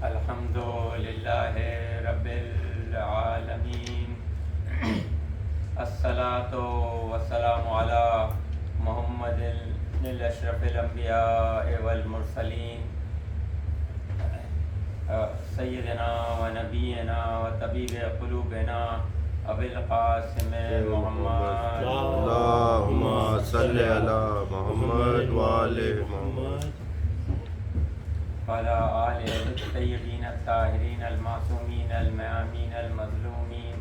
الحمد للہ رب العالمین الصلاۃ والسلام علی محمد الاشرف الانبیاء والمرسلین سیدنا و نبینا و طبیب قلوبنا ابی القاسم محمد اللہم صلی علی محمد وآل محمد وعلی آلہ الطیبین الطاہرین المعصومین المیامین المظلومین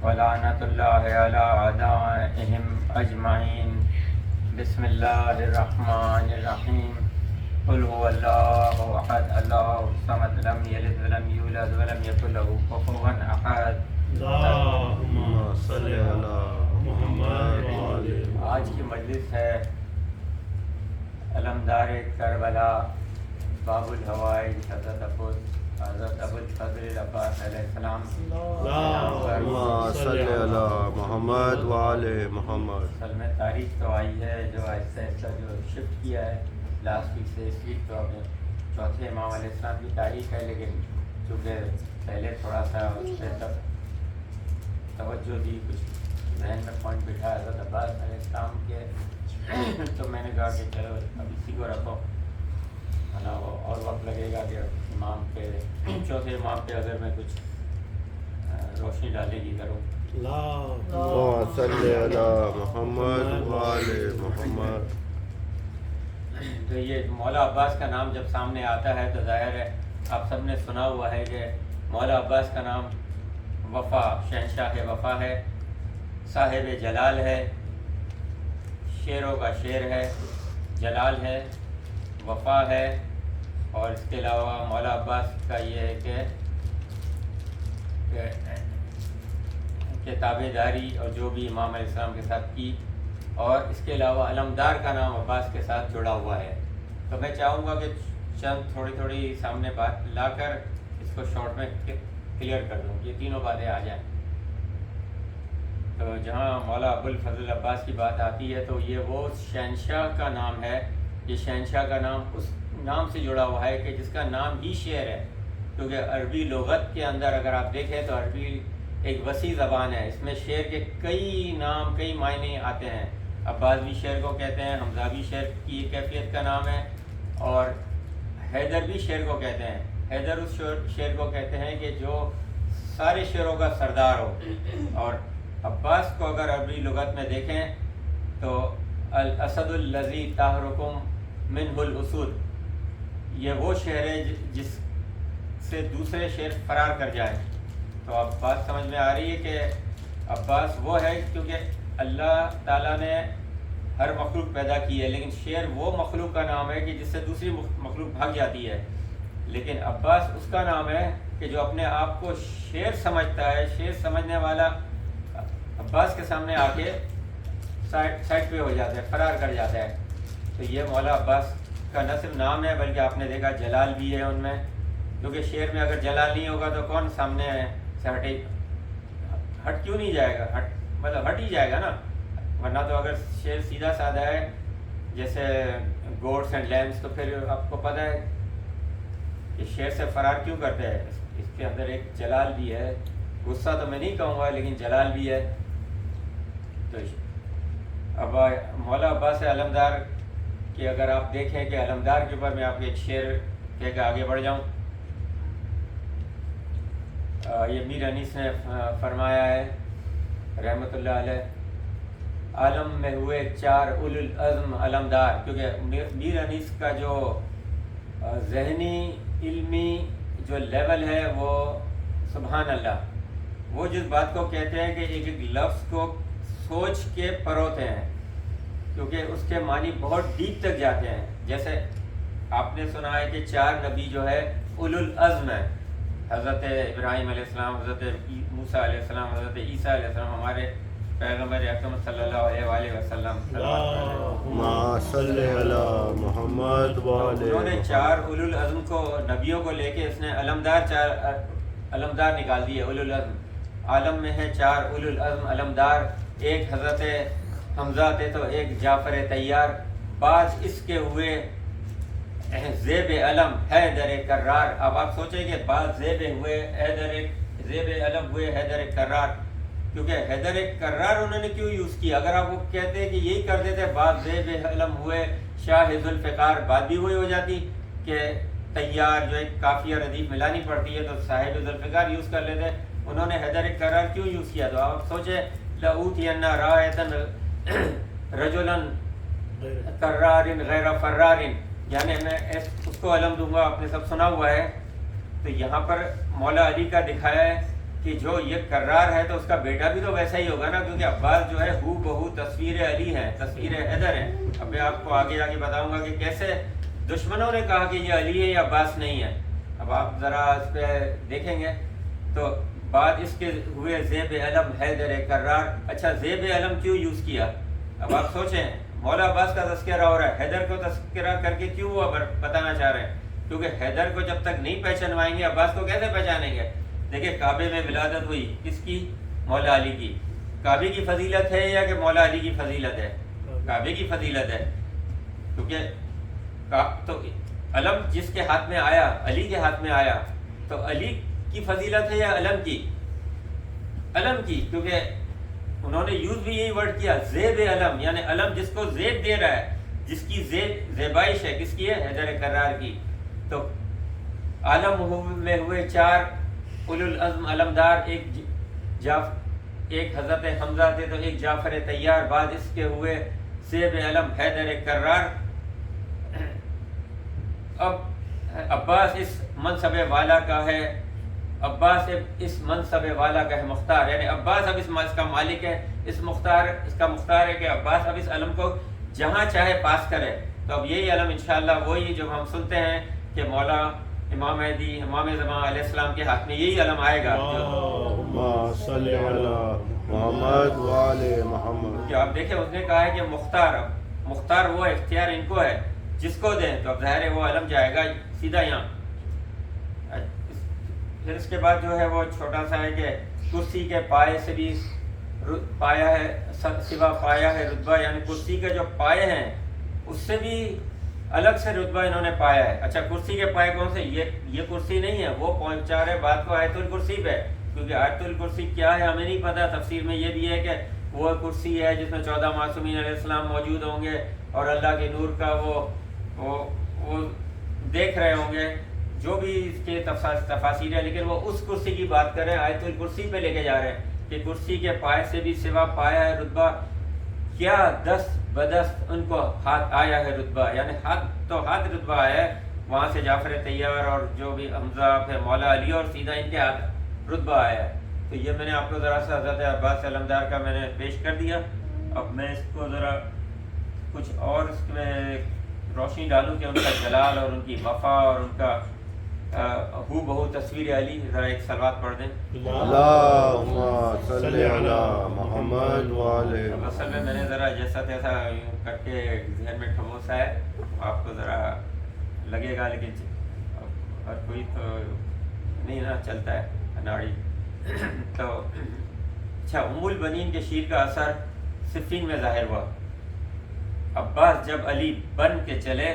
ولعنۃ اللہ علی اعدائہم اجمعین. بسم اللہ الرحمن الرحیم. قل هو اللہ احد اللہ الصمد لم یلد ولم یولد ولم یکن له کفوا احد. اللہم صلی علی محمد وآل محمد. آج کی مجلس ہے علمدار کربلا باب الحوائج حضرت ابو الفضل العباس علیہ السلام. اللہم صلی علی محمد وآل محمد. اصل میں تاریخ تو آئی ہے جو آہستہ آہستہ جو شفٹ کیا ہے لاسٹ ویک سے اس ویک تو اب چوتھے امام علیہ السلام کی تاریخ ہے، لیکن چونکہ پہلے تھوڑا سا اس پہ توجہ دی، کچھ ذہن میں پوائنٹ بٹھا حضرت عباس علیہ السلام کے تو میں نے کہا کہ چلو اب اسی کو رکھو، ہے نا، وہ اور وقت لگے گا کہ امام پہ چوتھے امام پہ اگر میں کچھ روشنی ڈالنے کی کروں. اللہم صلی علی محمد وآل محمد. تو یہ مولا عباس کا نام جب سامنے آتا ہے تو ظاہر ہے آپ سب نے سنا ہوا ہے کہ مولا عباس کا نام وفا، شہنشاہ وفا ہے، صاحب جلال ہے، شیروں کا شیر ہے، جلال ہے، وفا ہے. اور اس کے علاوہ مولا عباس کا یہ ہے کہ تابع داری اور جو بھی امام علیہ السلام کے ساتھ کی. اور اس کے علاوہ علمدار کا نام عباس کے ساتھ جڑا ہوا ہے. تو میں چاہوں گا کہ چند تھوڑی سامنے بات لا کر اس کو شارٹ میں کلیئر کر دوں، یہ تینوں باتیں آ جائیں. تو جہاں مولا ابو الفضل عباس کی بات آتی ہے تو یہ وہ شہنشاہ کا نام ہے. یہ شہنشاہ کا نام اس نام سے جڑا ہوا ہے کہ جس کا نام ہی شعر ہے، کیونکہ عربی لغت کے اندر اگر آپ دیکھیں تو عربی ایک وسیع زبان ہے. اس میں شعر کے کئی نام، کئی معنی آتے ہیں. عباس بھی شعر کو کہتے ہیں، حمزہ بھی شعر کی کیفیت کا نام ہے، اور حیدر بھی شعر کو کہتے ہیں. حیدر اس شعر کو کہتے ہیں کہ جو سارے شعروں کا سردار ہو. اور عباس کو اگر عربی لغت میں دیکھیں تو الاسد الذی تحرکم منہ الاسود، یہ وہ شعر ہے جس سے دوسرے شعر فرار کر جائیں. تو اب بات سمجھ میں آ رہی ہے کہ عباس وہ ہے کیونکہ اللہ تعالیٰ نے ہر مخلوق پیدا کی ہے، لیکن شعر وہ مخلوق کا نام ہے کہ جس سے دوسری مخلوق بھاگ جاتی ہے. لیکن عباس اس کا نام ہے کہ جو اپنے آپ کو شعر سمجھتا ہے. شعر سمجھنے والا عباس کے سامنے آ کے سائڈ پہ ہو جاتا ہے، فرار کر جاتا ہے. تو یہ مولا عباس کا نہ صرف نام ہے بلکہ آپ نے دیکھا جلال بھی ہے ان میں، کیونکہ شعر میں اگر جلال نہیں ہوگا تو کون سامنے سے ہٹ کیوں نہیں جائے گا؟ مطلب ہٹ ہی جائے گا نا. ورنہ تو اگر شعر سیدھا سادہ ہے جیسے گوڈس اینڈ لیمس تو پھر آپ کو پتہ ہے کہ شعر سے فرار کیوں کرتے ہیں. اس کے اندر ایک جلال بھی ہے، غصہ تو میں نہیں کہوں گا لیکن جلال بھی ہے. تو اب مولا عباس علمدار کہ اگر آپ دیکھیں کہ علمدار کے اوپر میں آپ کو ایک شعر کہہ کے آگے بڑھ جاؤں. یہ میر انیس نے فرمایا ہے رحمۃ اللہ علیہ، عالم میں ہوئے چار اولو العزم علمدار. کیونکہ میر انیس کا جو ذہنی علمی جو لیول ہے وہ سبحان اللہ، وہ جس بات کو کہتے ہیں کہ ایک ایک لفظ کو سوچ کے پروتے ہیں، کیونکہ اس کے معنی بہت ڈیپ تک جاتے ہیں. جیسے آپ نے سنا ہے کہ چار نبی جو ہے اولو العزم ہیں، حضرت ابراہیم علیہ السلام، حضرت موسیٰ علیہ السلام، حضرت عیسیٰ علیہ السلام، ہمارے پیغمبر اکرم صلی اللہ علیہ وآلہ وسلم. اللہم صلی علی محمد وآل انہوں نے چار اولو العزم کو، نبیوں کو لے کے اس نے علمدار نکال دیے. اولو العزم عالم میں ہے چار اولو العزم علمدار، ایک حضرت حمزہ تھے تو ایک جعفر طیار. بعض اس کے ہوئے زیب علم حیدر کرار. اب آپ سوچیں کہ بعض زیب ہوئے زیب علم ہوئے حیدر کرار, کیونکہ حیدر کرار انہوں نے کیوں یوز کیا؟ اگر آپ وہ کہتے کہ یہی کر دیتے بعض زیب علم ہوئے شاہ ذوالفقار, بات بھی وہی ہو جاتی کہ تیار جو ایک کافیہ ردیف ملانی پڑتی ہے تو صاحب ذوالفقار یوز کر لیتے. انہوں نے حیدر کرار کیوں یوز کیا؟ تو آپ سوچیں لَأُوتِيَنَّ رَائِدًا رَجُلًا کرار غیر فرار, یعنی میں اس کو علم دوں گا, آپ نے سب سنا ہوا ہے. تو یہاں پر مولا علی کا دکھایا ہے کہ جو یہ کرار ہے تو اس کا بیٹا بھی تو ویسا ہی ہوگا نا, کیونکہ عباس جو ہے ہو بہو تصویر علی ہے, تصویر حیدر ہے. اب میں آپ کو آگے بتاؤں گا کہ کیسے دشمنوں نے کہا کہ یہ علی ہے یا عباس نہیں ہے. اب آپ ذرا اس پہ دیکھیں گے تو بعد اس کے ہوئے زیب علم حیدر کرار. اچھا زیب علم کیوں یوز کیا؟ اب آپ سوچیں, مولا عباس کا تذکرہ ہو رہا ہے, حیدر کو تذکرہ کر کے کیوں وہ بتانا چاہ رہے ہیں؟ کیونکہ حیدر کو جب تک نہیں پہچانوائیں گے عباس کو کیسے پہچانیں گے؟ دیکھیں کعبے میں ولادت ہوئی کس کی؟ مولا علی کی. کعبے کی فضیلت ہے یا کہ مولا علی کی فضیلت ہے؟ کعبے کی فضیلت ہے, کیونکہ تو علم جس کے ہاتھ میں آیا, علی کے ہاتھ میں آیا, تو علی کی فضیلت ہے یا علم کی؟ علم کی, کیونکہ انہوں نے یوز بھی یہی ورڈ کیا زیب علم, یعنی علم جس کو زیب دے رہا ہے, جس کی زیبائش ہے, کس کی ہے؟ حیدر کرار کی. تو عالم میں ہوئے 4 اولو العزم علمدار, ایک حضرت حمزہ تھے تو ایک جعفر طیار, بعد اس کے ہوئے زیب علم حیدر کرار. اب عباس اس منصب والا کا ہے, عباس اس منصب والا کا ہے مختار, یعنی عباس اب اس کا مالک ہے, اس کا مختار ہے کہ عباس اب اس علم کو جہاں چاہے پاس کرے. تو اب یہی علم انشاءاللہ وہی جو ہم سنتے ہیں کہ مولا امام مہدی امام زمان علیہ السلام کے ہاتھ میں یہی علم آئے گا. اللہم صلی علی محمد وآل محمد. کہ آپ دیکھیں اس نے کہا ہے کہ مختار وہ اختیار ان کو ہے جس کو دیں, تو اب ظاہر ہے وہ علم جائے گا سیدھا یہاں. پھر اس کے بعد جو ہے وہ چھوٹا سا ہے کہ کرسی کے پائے سے بھی پایا ہے, سوا پایا ہے رتبہ, یعنی کرسی کے جو پائے ہیں اس سے بھی الگ سے رتبہ انہوں نے پایا ہے. اچھا کرسی کے پائے کون سے؟ یہ کرسی نہیں ہے, وہ پہنچا رہے بات کو آیت الکرسی پہ, کیونکہ آیت الکرسی کیا ہے ہمیں نہیں پتہ. تفسیر میں یہ بھی ہے کہ وہ کرسی ہے جس میں 14 معصومین علیہ السلام موجود ہوں گے اور اللہ کے نور کا وہ دیکھ رہے ہوں گے, جو بھی اس کے تفاسیر ہے, لیکن وہ اس کرسی کی بات کر رہے ہیں, آیت الکرسی پہ لے کے جا رہے ہیں کہ کرسی کے پائے سے بھی سوا پایا ہے رتبہ, کیا دست بدست ان کو ہاتھ آیا ہے رتبہ, یعنی ہاتھ رتبہ آیا ہے وہاں سے جعفر طیار اور جو بھی حمزہ پھر مولا علی اور سیدھا ان کے ہاتھ رتبہ آیا ہے. تو یہ میں نے آپ کو ذرا سا حضرت عباس علمدار کا میں نے پیش کر دیا. اب میں اس کو ذرا کچھ اور اس میں روشنی ڈالوں کہ ان کا جلال اور ان کی وفا اور ان کا ہو بہو تصویر علی. ذرا ایک صلوات پڑھ دیں. اللہم صلی علی محمد وآل. اصل میں نے ذرا جیسا تیسا کر کے ذہن میں ٹھموسا ہے, آپ کو ذرا لگے گا, لیکن ہر کوئی تو نہیں نا چلتا ہے اناڑی. تو اچھا, ام البنین کے شیر کا اثر صفین میں ظاہر ہوا. عباس جب علی بن کے چلے,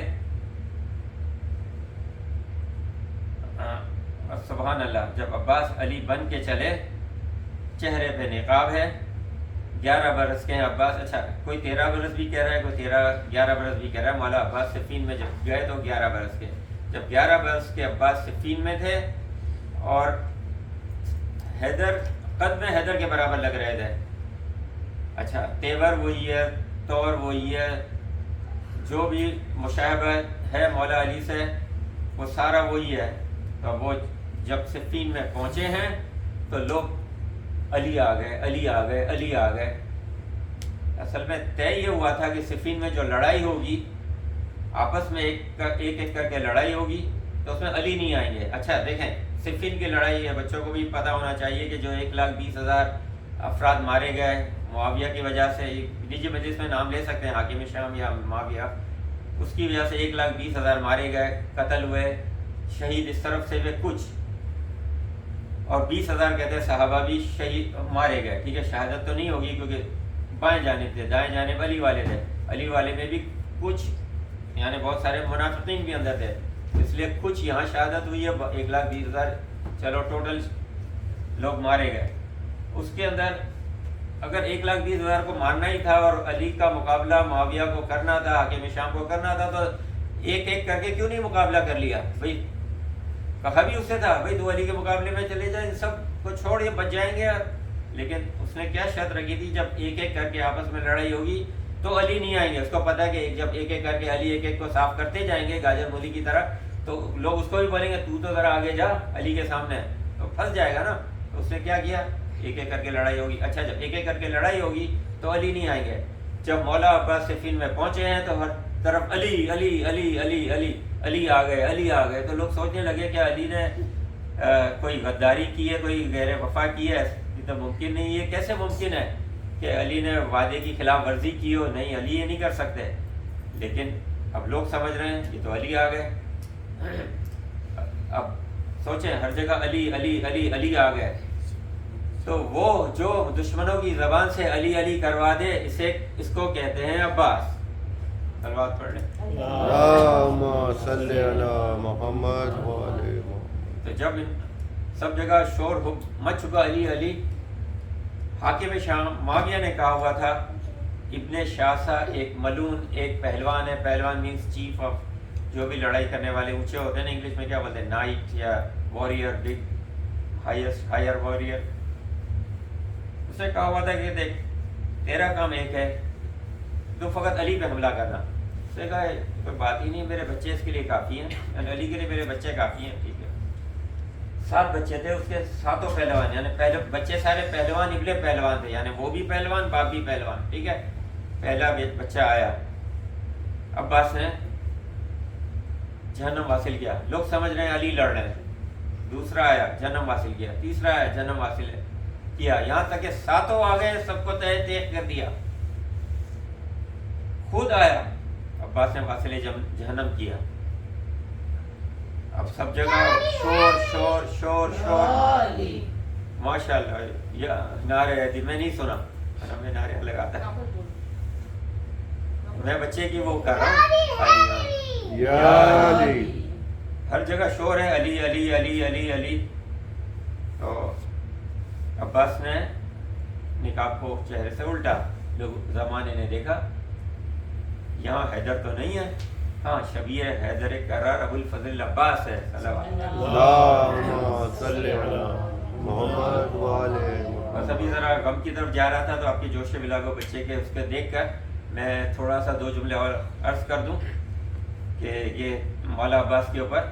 سبحان اللہ, جب عباس علی بن کے چلے, چہرے پہ نقاب ہے, 11 برس کے ہیں عباس. اچھا کوئی 13 برس بھی کہہ رہا ہے, کوئی 11 برس بھی کہہ رہا ہے. مولا عباس صفین میں جب گئے تو 11 برس کے, جب 11 برس کے عباس صفین میں تھے اور حیدر قد میں حیدر کے برابر لگ رہے تھے. اچھا تیور وہی ہے, طور وہی ہے, جو بھی مشابہ ہے مولا علی سے وہ سارا وہی ہے. تو وہ جب صفین میں پہنچے ہیں تو لوگ علی آ گئے, علی آ گئے, علی آ گئے. اصل میں طے یہ ہوا تھا کہ صفین میں جو لڑائی ہوگی, آپس میں ایک ایک کر کے لڑائی ہوگی, تو اس میں علی نہیں آئیں گے. اچھا دیکھیں صفین کی لڑائی ہے, بچوں کو بھی پتہ ہونا چاہیے کہ جو 1,20,000 افراد مارے گئے معاویہ کی وجہ سے, نجی مجلس میں نام لے سکتے ہیں, حاکم شام یا معاویہ, اس کی وجہ سے 1,20,000 مارے گئے, قتل ہوئے, شہید اس طرف سے ہوئے کچھ, اور 20,000 کہتے ہیں صحابہ بھی شہید مارے گئے. ٹھیک ہے, شہادت تو نہیں ہوگی کیونکہ بائیں جانب تھے, دائیں جانب علی والے تھے. علی والے میں بھی کچھ یعنی بہت سارے منافقین بھی اندر تھے، اس لیے کچھ یہاں شہادت ہوئی ہے 1,20,000، چلو ٹوٹل لوگ مارے گئے۔ اس کے اندر اگر 1,20,000 کو مارنا ہی تھا اور علی کا مقابلہ معاویہ کو کرنا تھا، حاکم شام کو کرنا تھا، تو ایک ایک کر کے کیوں نہیں مقابلہ کر لیا بھائی؟ کہا بھی اس سے تھا بھائی تو علی کے مقابلے میں چلے جائیں، سب کو چھوڑ یہ بچ جائیں گے، لیکن اس نے کیا شرط رکھی تھی، جب ایک ایک کر کے آپس میں لڑائی ہوگی تو علی نہیں آئیں گے۔ اس کو پتا ہے کہ جب ایک ایک کر کے علی ایک ایک کو صاف کرتے جائیں گے گاجر مولی کی طرح، تو لوگ اس کو بھی بولیں گے تو ذرا آگے جا علی کے سامنے، تو پھنس جائے گا نا۔ تو اس نے کیا کیا، ایک ایک کر کے لڑائی ہوگی۔ اچھا جب ایک ایک کر کے لڑائی ہوگی تو علی نہیں آئیں گے۔ جب مولا عباس صفین میں پہنچے ہیں تو ہر طرف علی علی علی علی علی علی آ گئے، علی آ گئے، تو لوگ سوچنے لگے کہ علی نے کوئی غداری کی ہے، کوئی غیر وفا کی ہے، یہ تو ممکن نہیں، یہ کیسے ممکن ہے کہ علی نے وعدے کی خلاف ورزی کی ہو؟ نہیں، علی یہ نہیں کر سکتے۔ لیکن اب لوگ سمجھ رہے ہیں یہ تو علی آ گئے۔ اب سوچیں ہر جگہ علی علی علی علی آ گئے، تو وہ جو دشمنوں کی زبان سے علی علی کروا دے، اس کو کہتے ہیں عباس۔ صلوات پڑھ لیں۔ اللہم صلی علی محمد وعلی محمد۔ تو جب سب جگہ شور مچ چکا علی علی، حاکم شام معاویہ نے کہا ہوا تھا ابن شاسا ایک ملون ایک پہلوان ہے، پہلوان مینس چیف آف، جو بھی لڑائی کرنے والے اونچے ہوتے ہیں نا، انگلش میں کیا بولتے ہیں، نائٹ یا واریر، بگ ہائر واریر۔ اس نے کہا ہوا تھا کہ دیکھ تیرا کام ایک ہے، تو فقط علی پہ حملہ کرنا۔ اس نے کہا کوئی بات ہی نہیں، میرے بچے اس کے لیے کافی ہیں، یعنی علی کے لیے میرے بچے کافی ہیں، ٹھیک ہے۔ 7 بچے تھے اس کے، 7 پہلوان، یعنی بچے سارے پہلوان ابن پہلوان تھے، یعنی وہ بھی پہلوان باپ بھی پہلوان، ٹھیک ہے۔ پہلا بچہ آیا، عباس نے جہنم حاصل کیا، لوگ سمجھ رہے ہیں علی لڑ رہے ہیں۔ دوسرا آیا، جہنم حاصل کیا۔ تیسرا آیا، جہنم حاصل کیا، یہاں تک کہ 7 آ گئے، سب کو تہہ تیغ کر دیا۔ خود آیا، عباس نے حاصل جہنم کیا۔ اب سب جگہ شور شور شور شور، ماشاء اللہ یہ نعرے ہے، میں نہیں سنا، میں نعرے لگاتا ہے، میں بچے کی وہ کر رہا ہوں، یا علی، ہر جگہ شور ہے علی علی علی علی علی۔ تو عباس نے نقاب کو چہرے سے الٹا، لوگ زمانے نے دیکھا یہاں حیدر تو نہیں ہے، ہاں شبیہ حیدر کرار ابو الفضل عباس ہے، اللہم صلی علی محمد وعلی محمد۔ بس ابھی ذرا غم کی طرف جا رہا تھا تو آپ کے جوش بلاغو بچے کے اس کے دیکھ کر میں تھوڑا سا 2 جملے اور عرض کر دوں کہ یہ مولا عباس کے اوپر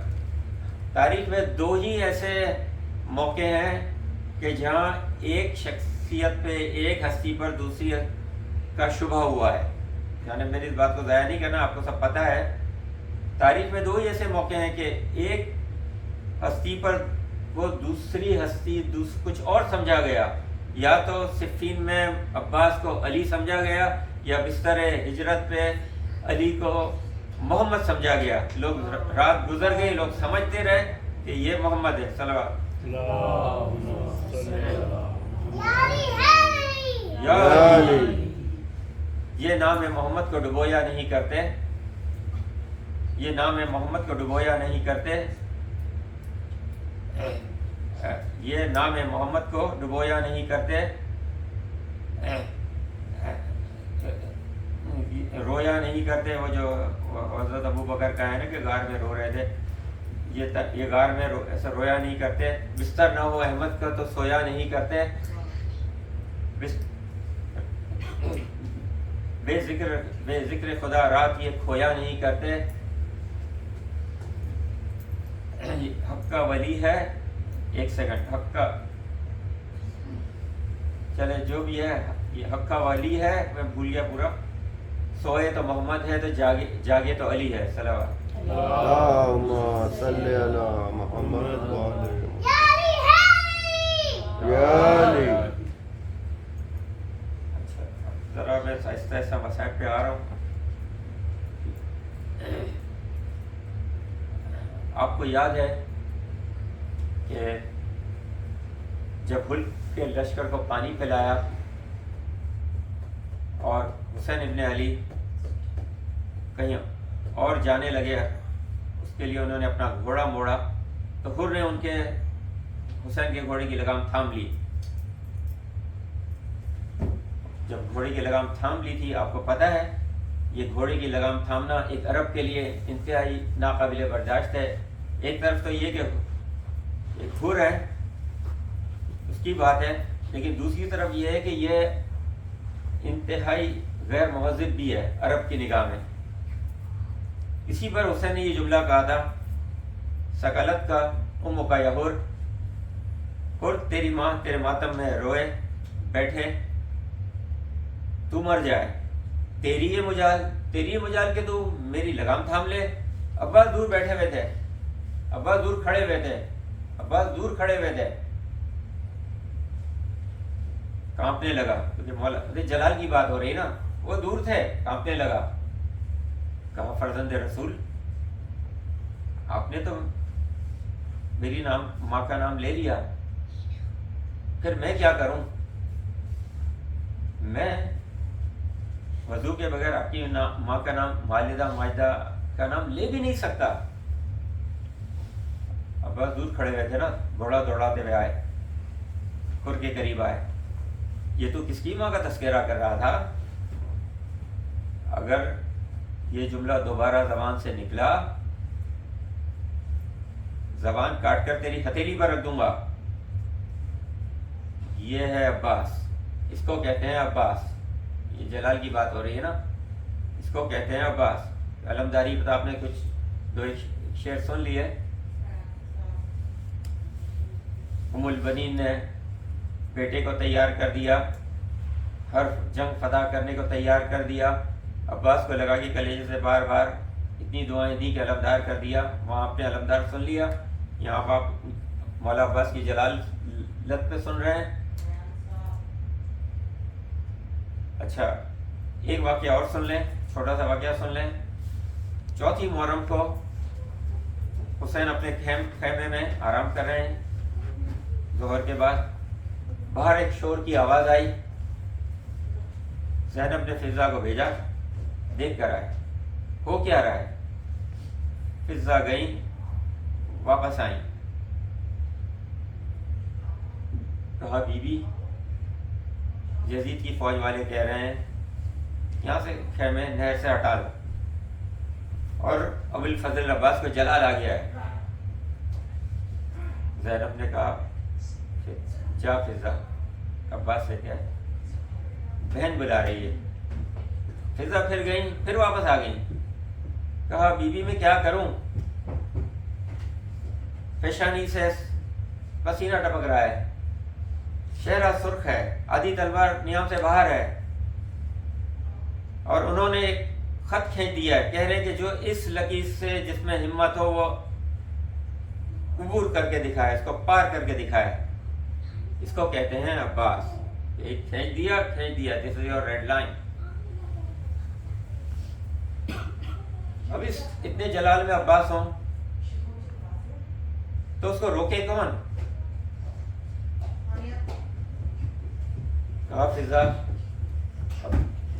تاریخ میں 2 ہی ایسے موقع ہیں کہ جہاں ایک شخصیت پہ، ایک ہستی پر دوسری کا شبہ ہوا ہے، یعنی میری اس بات کو ضائع نہیں کرنا، آپ کو سب پتہ ہے۔ تاریخ میں 2 ہی ایسے موقع ہیں کہ ایک ہستی پر وہ دوسری ہستی کچھ اور سمجھا گیا، یا تو صفین میں عباس کو علی سمجھا گیا، یا بستر ہجرت پہ علی کو محمد سمجھا گیا۔ لوگ رات گزر گئی، لوگ سمجھتے رہے کہ یہ محمد ہے، صلوات۔ یا علی، یہ نام محمد کو ڈبویا نہیں کرتے، یہ نام محمد کو ڈبویا نہیں کرتے، یہ نام محمد کو ڈبویا نہیں کرتے، رویا نہیں کرتے۔ وہ جو حضرت ابو بکر کا ہے نا کہ غار میں رو رہے تھے، یہ غار میں ایسا رویا نہیں کرتے۔ بستر نہ ہو احمد کا تو سویا نہیں کرتے، بے ذکر خدا رات یہ کھویا نہیں کرتے۔ حق کا ولی ہے، 1 سیکنڈ، حق کا، چلے جو بھی ہے، یہ حق کا ولی ہے، میں بھول گیا پورا۔ سوئے تو محمد ہے، تو جاگے تو علی ہے، صلوات۔ اللہم صلی علی محمد وعلی محمد۔ یا علی، ذرا میں آہستہ آہستہ مسائل پہ آ رہا ہوں۔ آپ کو یاد ہے کہ جب ملک کے لشکر کو پانی پلایا اور حسین ابن علی کہیں اور جانے لگے، اس کے لیے انہوں نے اپنا گھوڑا موڑا تو حر نے ان کے حسین کے گھوڑے کی لگام تھام لی۔ جب گھوڑے کی لگام تھام لی تھی، آپ کو پتہ ہے یہ گھوڑے کی لگام تھامنا ایک عرب کے لیے انتہائی ناقابل برداشت ہے۔ ایک طرف تو یہ کہ ایک حر ہے اس کی بات ہے، لیکن دوسری طرف یہ ہے کہ یہ انتہائی غیر مہذب بھی ہے عرب کی نگاہ میں۔ اسی پر حسین نے یہ جملہ کہا تھا، سکلت کا ام کا یا حر، تیری ماں تیرے ماتم میں روئے بیٹھے، تو مر جائے، تیری یہ مجال کہ تو میری لگام تھام لے۔ عباس دور بیٹھے ہوئے تھے، عباس دور کھڑے ہوئے تھے، کانپنے لگا، کیونکہ مولا جلال کی بات ہو رہی نا، وہ دور تھے، کانپنے لگا۔ کہا فرزند رسول، آپ نے تو میری ماں کا نام لے لیا، پھر میں کیا کروں؟ میں وضو کے بغیر آپ کی ماں کا نام، والدہ ماجدہ کا نام لے بھی نہیں سکتا۔ عباس دور کھڑے ہوئے تھے نا، گھوڑا دوڑاتے ہوئے آئے، حر کے قریب آئے، یہ تو کس کی ماں کا تذکرہ کر رہا تھا؟ اگر یہ جملہ دوبارہ زبان سے نکلا، زبان کاٹ کر تیری ہتھیلی پر رکھ دوں گا۔ یہ ہے عباس، اس کو کہتے ہیں عباس۔ یہ جلال کی بات ہو رہی ہے نا، اس کو کہتے ہیں عباس۔ علمداری پتہ آپ نے کچھ دو ایک شعر سن لیے۔ ام البنین نے بیٹے کو تیار کر دیا، ہر جنگ فدا کرنے کو تیار کر دیا۔ عباس کو لگا کہ کلیجے سے بار بار اتنی دعائیں دی کہ علمدار کر دیا، وہاں آپ نے علمدار سن لیا، یہاں آپ مولا عباس کی جلال لت پہ سن رہے ہیں۔ اچھا، ایک واقعہ اور سن لیں، چھوٹا سا واقعہ سن لیں۔ 4 محرم کو حسین اپنے خیمے میں آرام کر رہے ہیں، ظہر کے بعد باہر ایک شور کی آواز آئی۔ زینب نے فضا کو بھیجا، دیکھ کر آئے ہو کیا رہا ہے۔ فضا گئیں، واپس آئیں، کہا بی بی یزید کی فوج والے کہہ رہے ہیں یہاں سے خیمے نہر سے ہٹا لو، اور ابو الفضل عباس کو جلال آ گیا ہے۔ زینب نے کہا جا فضا، عباس سے کیا ہے، بہن بلا رہی ہے۔ فضا پھر گئیں، پھر واپس آ گئیں، کہا بی بی میں کیا کروں، پیشانی سے پسینہ ٹپک رہا ہے، چہرہ سرخ ہے، آدھی تلوار نیام سے باہر ہے، اور انہوں نے ایک خط کھینچ دیا ہے، کہہ رہے کہ جو اس لکیر سے جس میں ہمت ہو وہ عبور کر کے دکھائے، اس کو پار کر کے دکھائے۔ اس کو کہتے ہیں عباس۔ ایک کھینچ دیا، دس از یور ریڈ لائن۔ اب اس اتنے جلال میں عباس ہوں تو اس کو روکے کون؟ کہا فضا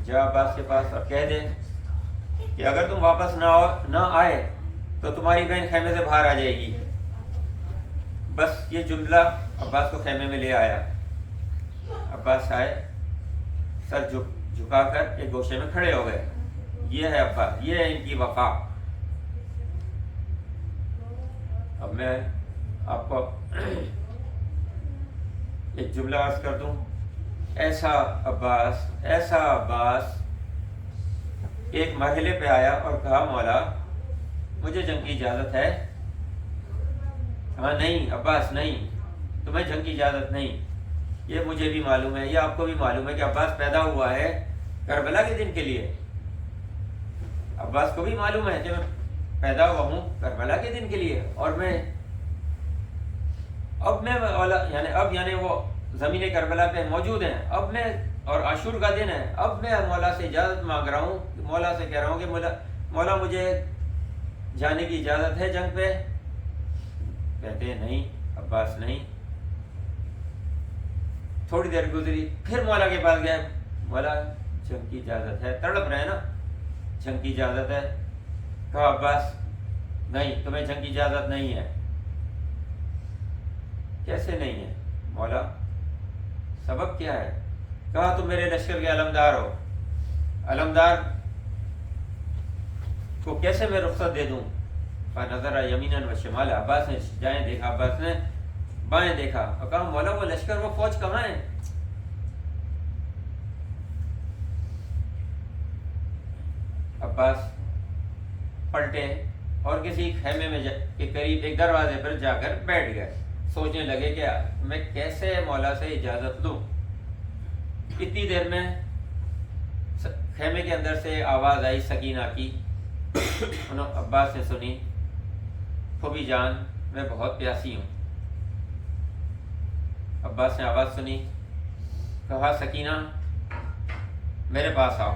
جا عباس کے پاس اور کہہ دے کہ اگر تم واپس نہ آئے تو تمہاری بہن خیمے سے باہر آ جائے گی۔ بس یہ جملہ عباس کو خیمے میں لے آیا۔ عباس آئے، سر جھکا کر ایک گوشے میں کھڑے ہو گئے۔ یہ ہے عباس، یہ ہے ان کی وفا۔ اب میں آپ کو ایک جملہ عرض کر دوں، ایسا عباس ایک مرحلے پہ آیا اور کہا مولا مجھے جنگ کی اجازت ہے؟ کہا نہیں عباس نہیں، تمہیں جنگ کی اجازت نہیں۔ یہ مجھے بھی معلوم ہے، یہ آپ کو بھی معلوم ہے کہ عباس پیدا ہوا ہے کربلا کے دن کے لیے۔ عباس کو بھی معلوم ہے کہ میں پیدا ہوا ہوں کربلا کے دن کے لیے، اور اب یعنی وہ زمین کربلا پہ موجود ہیں، اب میں، اور عاشور کا دن ہے، اب میں مولا سے اجازت مانگ رہا ہوں، مولا سے کہہ رہا ہوں کہ مولا مجھے جانے کی اجازت ہے جنگ پہ؟ کہتے ہیں نہیں عباس نہیں۔ تھوڑی دیر گزری، پھر مولا کے پاس گئے، مولا جنگ کی اجازت ہے، تڑپ رہے ہیں نا، جنگ کی اجازت ہے۔ کہا عباس نہیں، تمہیں جنگ کی اجازت نہیں ہے۔ کیسے نہیں ہے مولا، سبب کیا ہے؟ کہا تم میرے لشکر کے علمدار ہو، علمدار کو کیسے میں رخصت دے دوں؟ فنظر یمیناً و شمالا، عباس نے جائیں دیکھا، عباس نے بائیں دیکھا اور کہا مولا وہ لشکر، وہ فوج کہاں ہے؟ عباس پلٹے اور کسی خیمے میں کے قریب ایک دروازے پر جا کر بیٹھ گئے، سوچنے لگے کہ میں کیسے مولا سے اجازت لوں۔ اتنی دیر میں خیمے کے اندر سے آواز آئی سکینہ کی، انہوں عباس نے سنی، پھوپھی جان میں بہت پیاسی ہوں۔ عباس نے آواز سنی، کہا سکینہ میرے پاس آؤ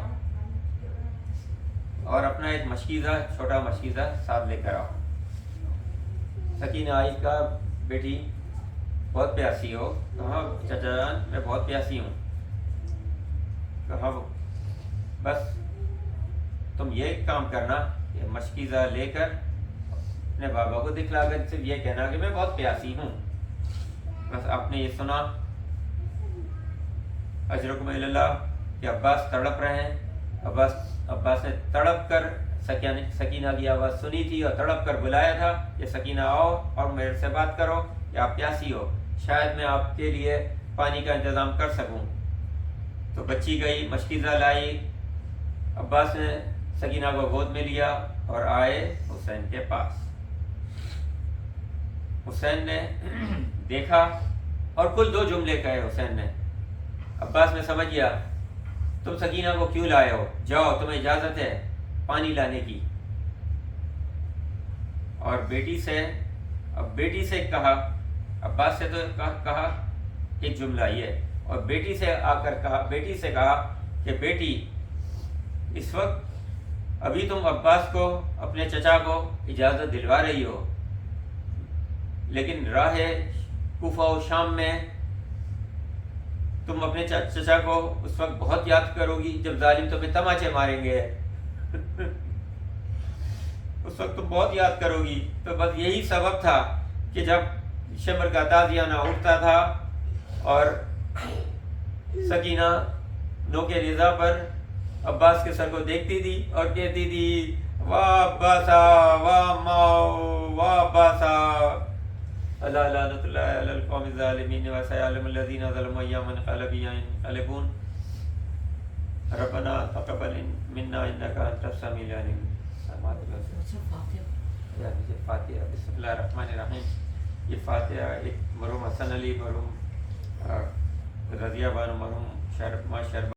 اور اپنا ایک مشکیزہ، چھوٹا مشکیزہ ساتھ لے کر آؤ۔ سکینہ آئی، کہا بیٹی بہت پیاسی ہو؟ کہا چچا جان میں بہت پیاسی ہوں۔ کہا بس تم یہ کام کرنا کہ مشکیزہ لے کر اپنے بابا کو دکھلا کر صرف یہ کہنا کہ میں بہت پیاسی ہوں۔ بس آپ نے یہ سنا اجرکم اللہ کہ عباس تڑپ رہے ہیں۔ عباس نے تڑپ کر سکینہ کی آواز سنی تھی اور تڑپ کر بلایا تھا کہ سکینہ آؤ اور میرے سے بات کرو کہ آپ پیاسی ہو، شاید میں آپ کے لیے پانی کا انتظام کر سکوں۔ تو بچی گئی، مشکیزہ لائی، عباس نے سکینہ کو گود میں لیا اور آئے حسین کے پاس۔ حسین نے دیکھا اور کل 2 جملے کہے حسین نے۔ عباس نے سمجھ گیا تم سکینہ کو کیوں لائے ہو، جاؤ تمہیں اجازت ہے پانی لانے کی۔ اور بیٹی سے کہا، عباس سے تو کہا ایک جملہ یہ، اور بیٹی سے آ کر کہا، بیٹی سے کہا کہ بیٹی اس وقت ابھی تم عباس کو، اپنے چچا کو اجازت دلوا رہی ہو، لیکن راہ کوفہ و شام میں تم اپنے چچا کو اس وقت بہت یاد کرو گی جب ظالم تمہیں تماچے ماریں گے۔ اس وقت تم بہت یاد کرو گی۔ تو بس یہی سبب تھا کہ جب شمر کا تازیانہ اٹھتا تھا اور سکینہ نوکے رضا پر عباس کے سر کو دیکھتی تھی اور کہتی تھی واہ عباسا، واہ ماؤ، واہ عباسا، اللہ لعنت اللہ علی القوم الظالمین وسيعلم الذين ظلموا ايام انقلب ينقلبون ربنا تقبل منا انك انت السميع العليم۔ فاتحہ بسم اللہ الرحمن الرحیم۔ یہ فاتحہ ایک مرحوم حسن علی، مرحوم رضیہ بانو، مرحوم شرما